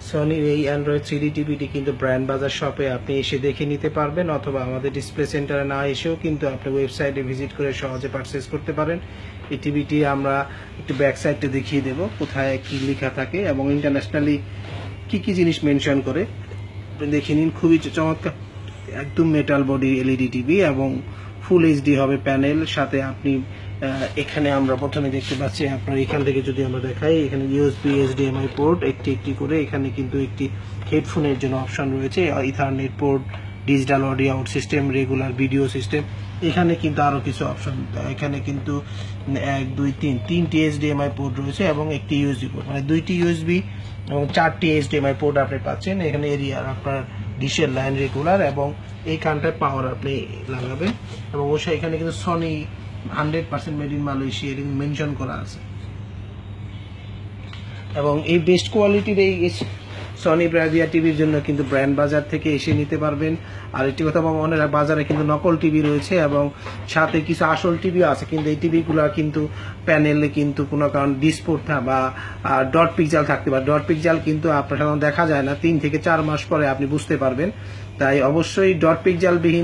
সনির এই Android 3D টিভিটি কিন্তু brand বাজার শপে আপনি এসে দেখে নিতে পারবেন, অথবা আমাদের ডিসপ্লে সেন্টারে না এসেও কিন্তু আপনি ওয়েবসাইটে ভিজিট করে সহজে পারচেজ করতে পারেন। এই টিভিটি আমরা একটু ব্যাক সাইডটা দেখিয়ে দেব কোথায় কি লেখা থাকে এবং ইন্টারন্যাশনালি কি কি জিনিস মেনশন করে দেখে নিন। খুবই চমৎকার একদম মেটাল বডি এলইডি টিভি এবং ফুল এইচডি হবে প্যানেল সাথে। আপনি এখানে আমরা প্রথমে দেখতে পাচ্ছি, আপনার এখান থেকে যদি আমরা দেখাই, এখানে ইউএসবি এইচডিএমআই পোর্ট একটি একটি করে, এখানে কিন্তু একটি হেডফোনের জন্য অপশন রয়েছে, ethernet port, digital audio out system, regular video system. এখানে কিন্তু আরো কিছু অপশন, এখানে কিন্তু 1 2 3 তিনটি এইচডিএমআই পোর্ট রয়েছে এবং একটি ইউএসবি পোর্ট, মানে 2টি ইউএসবি এবং 4টি এইচডিএমআই পোর্ট আপনি পাচ্ছেন। এখানে এরিয়ার আপনার ডিশের লাইন রেগুলার এবং এইখানটায় পাওয়ার আপনি লাগাবেন এবং অবশ্যই এখানে কিন্তু Sony 100% made in Malaysia mention করা আছে। এবং এই বেস্ট কোয়ালিটির এই সনি ব্রাভিয়া টিভির জন্য কিন্তু ব্র্যান্ড বাজার থেকে এসে নিতে পারবেন। আর একটি কথা মনে রাখ, বাজারে কিন্তু নকল টিভি রয়েছে এবং সাথে কিছু আসল টিভিও আছে, কিন্তু এই টিভিগুলো কিন্তু প্যানেলে কিন্তু কোনো কারণ ডিসপোর্ট বা ডট পিকজাল থাকতে পারে। ডট পিকজাল কিন্তু আপনার সাধারণত দেখা যায় না, 3 থেকে 4 মাস পরে আপনি বুঝতে পারবেন। তাই অবশ্যই ডট পিকজাল বিহীন